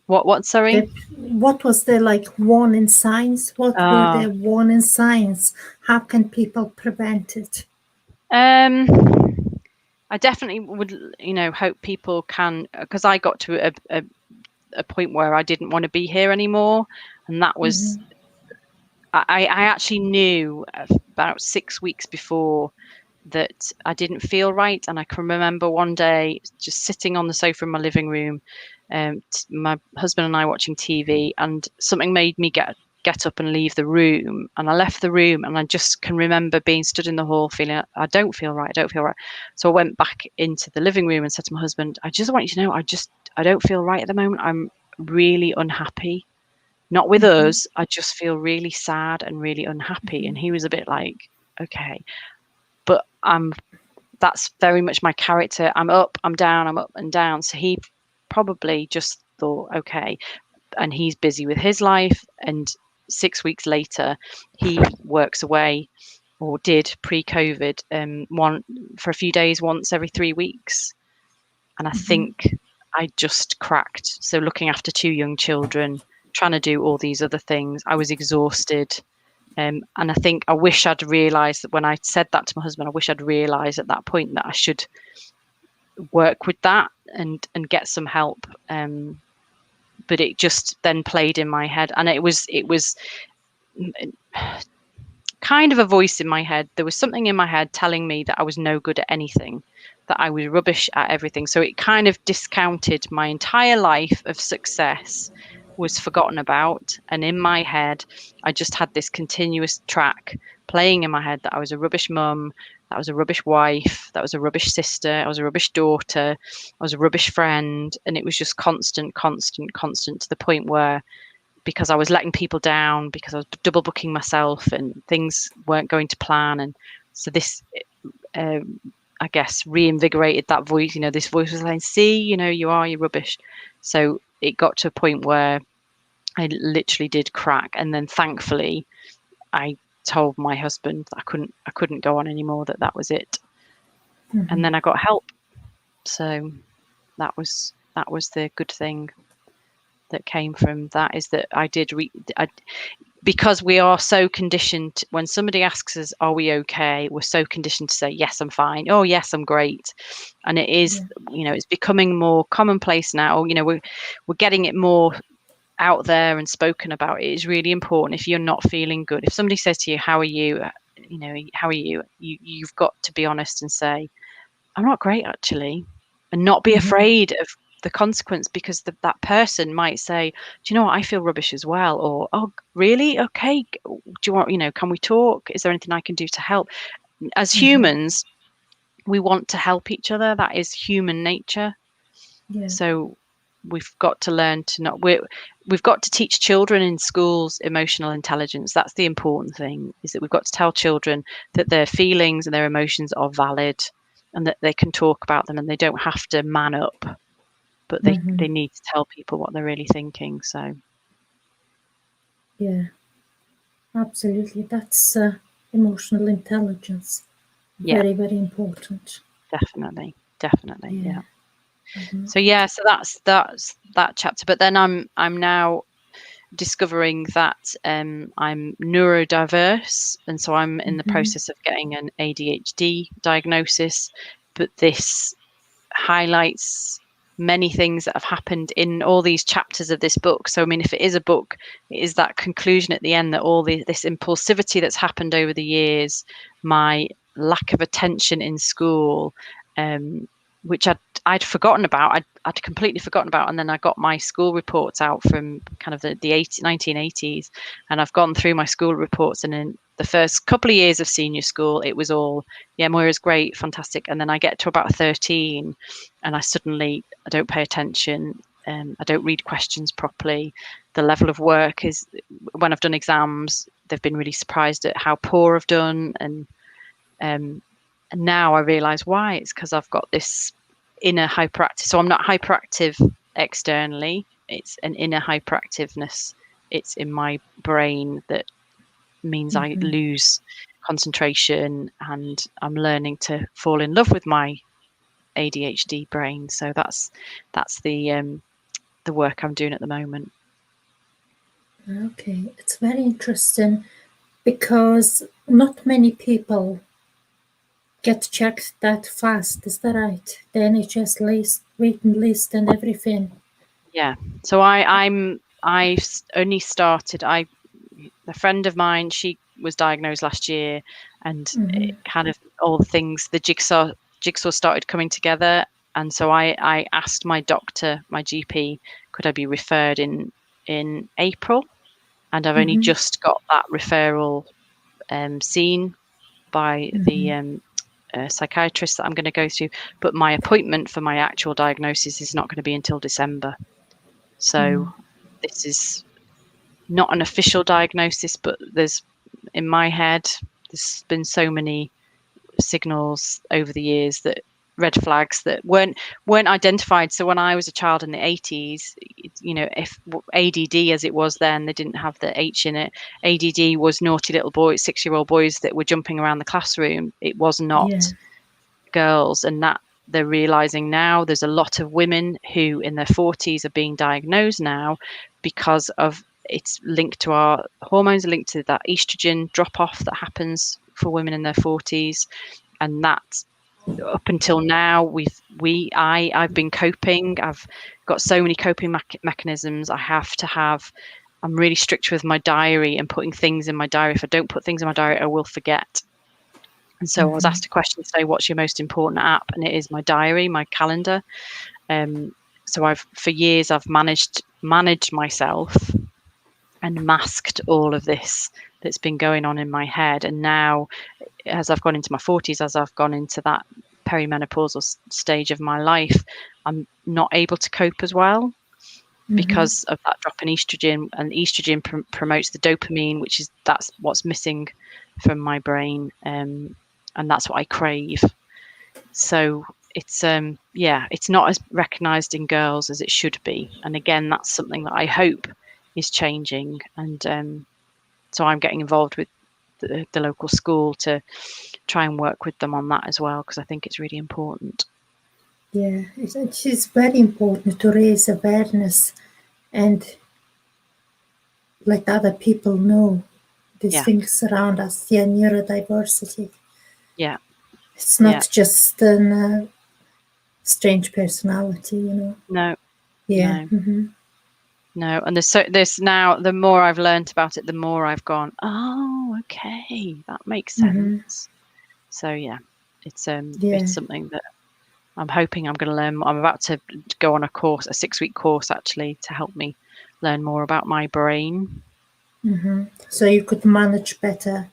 What sorry? What was the warning signs? What were the warning signs? How can people prevent it? I definitely would, hope people can, because I got to a point where I didn't want to be here anymore, and that was I actually knew about 6 weeks before that I didn't feel right. And I can remember one day just sitting on the sofa in my living room, my husband and I watching TV, and something made me get up and leave the room. And I left the room, and I just can remember being stood in the hall feeling, I don't feel right. So I went back into the living room and said to my husband, I just want you to know, I don't feel right at the moment. I'm really unhappy. Not with us. I just feel really sad and really unhappy. And he was a bit like, okay, but that's very much my character. I'm up, I'm down, I'm up and down. So he probably just thought, okay, and he's busy with his life. And 6 weeks later, he works away, or did pre-COVID, for a few days, once every 3 weeks. And I think I just cracked. So looking after 2 young children, trying to do all these other things, I was exhausted. And I think I wish I'd realised that when I said that to my husband, I wish I'd realised at that point that I should work with that and get some help. But it just then played in my head, and it was kind of a voice in my head. There was something in my head telling me that I was no good at anything, that I was rubbish at everything. So it kind of discounted my entire life of success, was forgotten about. And in my head, I just had this continuous track playing in my head that I was a rubbish mum, that I was a rubbish wife, that I was a rubbish sister, I was a rubbish daughter, I was a rubbish friend. And it was just constant to the point where, because I was letting people down, because I was double booking myself and things weren't going to plan. And so this, I guess, reinvigorated that voice. This voice was like, see, you're rubbish. So it got to a point where I literally did crack. And then thankfully I told my husband that I couldn't go on anymore, that was it. And then I got help. So that was the good thing that came from that, is that I did because we are so conditioned, when somebody asks us, are we okay, we're so conditioned to say, yes, I'm fine. Oh yes, I'm great. And it is, it's becoming more commonplace now. We're getting it more out there and spoken about. It is really important. If you're not feeling good, if somebody says to you, how are you, how are you, you've got to be honest and say, I'm not great actually, and not be afraid of the consequence, because that person might say, do you know what, I feel rubbish as well, or, oh really, okay, do you want, can we talk, is there anything I can do to help? As humans, we want to help each other. That is human nature. So we've got to learn to not, we've got to teach children in schools emotional intelligence. That's the important thing, is that we've got to tell children that their feelings and their emotions are valid, and that they can talk about them, and they don't have to man up, but they need to tell people what they're really thinking. So yeah, absolutely, that's emotional intelligence. Very, very important. Definitely. Yeah. So so that's that chapter. But then I'm now discovering that I'm neurodiverse, and so I'm in the process of getting an ADHD diagnosis. But this highlights many things that have happened in all these chapters of this book. So I mean, if it is a book, it is that conclusion at the end, that all this impulsivity that's happened over the years, my lack of attention in school, which I'd forgotten about. I'd completely forgotten about. And then I got my school reports out from kind of the 1980s, and I've gone through my school reports. And in the first couple of years of senior school, it was all, yeah, Moira's great, fantastic. And then I get to about 13, and I don't pay attention. I don't read questions properly. The level of work is, when I've done exams, they've been really surprised at how poor I've done. And now I realise why. It's because I've got this inner hyperactive. So I'm not hyperactive externally. It's an inner hyperactiveness. It's in my brain that means I lose concentration, and I'm learning to fall in love with my ADHD brain. So that's the work I'm doing at the moment. Okay, it's very interesting, because not many people get checked that fast. Is that right? The NHS list, waiting list, and everything. Yeah. So I only started. A friend of mine, she was diagnosed last year, and it kind of all the things, the jigsaw started coming together. And so I asked my doctor, my GP, could I be referred in April? And I've only just got that referral seen by the psychiatrist that I'm going to go to. But my appointment for my actual diagnosis is not going to be until December. So this is not an official diagnosis, but in my head, there's been so many signals over the years, that red flags that weren't identified. So when I was a child in the 80s, if ADD, as it was then, they didn't have the H in it. ADD was naughty little boys, 6-year-old boys that were jumping around the classroom. It was not girls. And that they're realizing now, there's a lot of women who in their 40s are being diagnosed now, because of it's linked to our hormones, linked to that estrogen drop off that happens for women in their 40s. And that, up until now, I've been coping. I've got so many coping mechanisms. I'm really strict with my diary and putting things in my diary. If I don't put things in my diary, I will forget. And so I was asked a question today, what's your most important app? And it is my diary, my calendar. So for years I've managed myself and masked all of this that's been going on in my head. And now, as I've gone into my 40s, as I've gone into that perimenopausal stage of my life, I'm not able to cope as well, because of that drop in estrogen. And estrogen promotes the dopamine, that's what's missing from my brain, and that's what I crave. So it's it's not as recognized in girls as it should be. And again, that's something that I hope is changing. And so I'm getting involved with the local school to try and work with them on that as well, because I think it's really important. Yeah, it is very important to raise awareness and let other people know these things around us. Yeah, neurodiversity. Yeah. It's not just a strange personality, No. Yeah. No. No. And there's now, the more I've learned about it, the more I've gone, oh, okay, that makes sense. So yeah, it's something that I'm hoping I'm going to learn. I'm about to go on a 6-week course actually, to help me learn more about my brain. So you could manage better.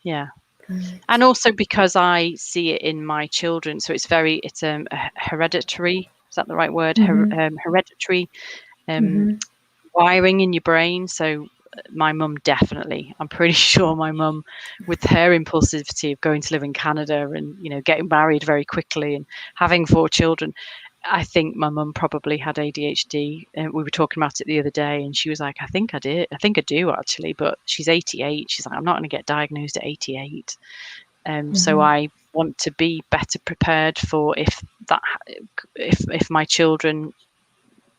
Yeah. Right. And also because I see it in my children. So it's hereditary. Is that the right word? Hereditary wiring in your brain. So my mum, definitely, I'm pretty sure my mum, with her impulsivity of going to live in Canada and, getting married very quickly and having 4 children, I think my mum probably had ADHD. We were talking about it the other day, and she was like, I think I do actually, but she's 88. She's like, I'm not going to get diagnosed at 88. So I want to be better prepared for if my children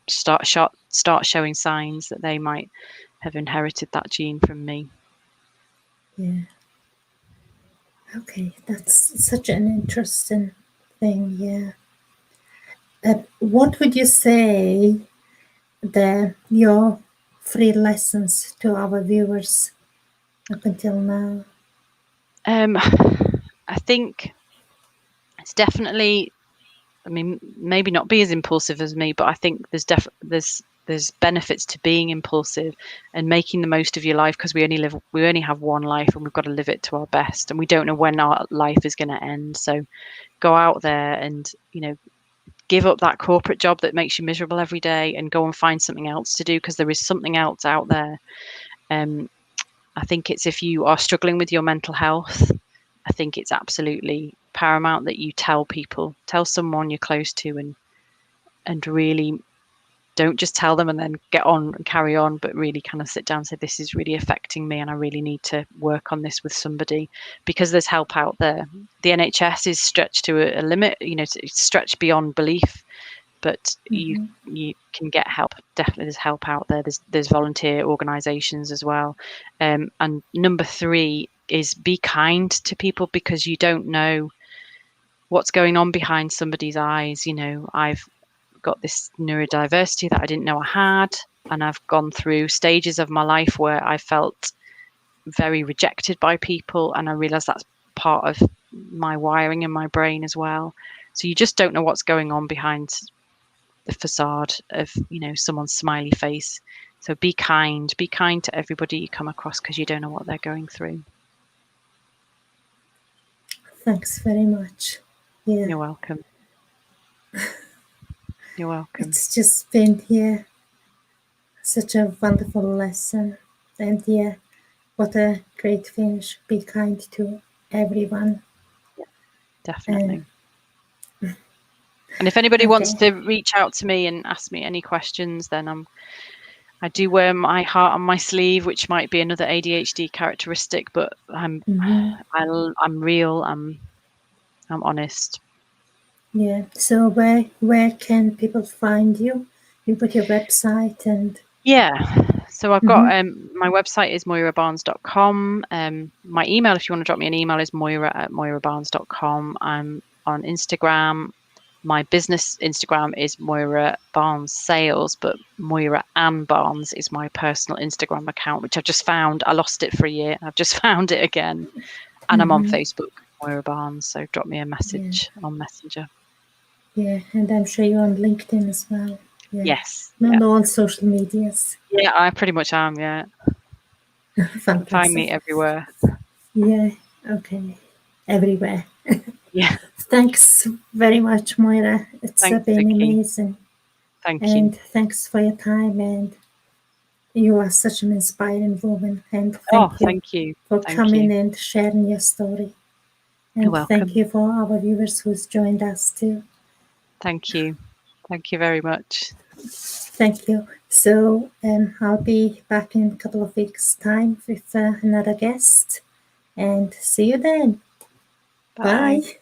start showing signs that they might have inherited that gene from me. Yeah. Okay, that's such an interesting thing. Yeah. What would you say your 3 lessons to our viewers up until now? I think it's definitely, I mean, maybe not be as impulsive as me, but I think there's benefits to being impulsive and making the most of your life, because we only have one life, and we've got to live it to our best, and we don't know when our life is going to end. So go out there and, give up that corporate job that makes you miserable every day and go and find something else to do, because there is something else out there. I think it's, if you are struggling with your mental health, I think it's absolutely paramount that you tell someone you're close to, and really don't just tell them and then get on and carry on, but really kind of sit down and say, this is really affecting me and I really need to work on this with somebody, because there's help out there. The NHS is stretched to a limit, it's stretched beyond belief, but you can get help. Definitely there's help out there. There's volunteer organizations as well. And number 3 is be kind to people, because you don't know what's going on behind somebody's eyes. I've got this neurodiversity that I didn't know I had, and I've gone through stages of my life where I felt very rejected by people, and I realized that's part of my wiring in my brain as well. So you just don't know what's going on behind the facade of someone's smiley face. So be kind to everybody you come across, because you don't know what they're going through. Thanks very much. Yeah, You're welcome. You're welcome. It's just been such a wonderful lesson, and what a great finish. Be kind to everyone. Definitely. And if anybody wants to reach out to me and ask me any questions, then I do wear my heart on my sleeve, which might be another ADHD characteristic, but I'm real. I'm honest. Yeah. So where can people find you? You put your website and. Yeah. So I've got my website is moirabarnes.com. My email, if you want to drop me an email, is moira@moirabarnes.com. I'm on Instagram. My business Instagram is Moira Barnes Sales, but Moira Ann Barnes is my personal Instagram account, which I've just found. I lost it for a year. I've just found it again. And I'm on Facebook, Moira Barnes. So drop me a message on Messenger. Yeah, and I'm sure you're on LinkedIn as well. Yeah. Yes. On all social medias. Yeah, I pretty much am, yeah. Fantastic. Find me everywhere. Yeah, okay. Everywhere. Yeah. Thanks very much, Moira. It's been amazing. Thank you. And thanks for your time, and you are such an inspiring woman. And thank you for coming and sharing your story. And You're welcome. Thank you for our viewers who's joined us too. Thank you. Thank you very much. Thank you. So I'll be back in a couple of weeks' time with another guest. And see you then. Bye.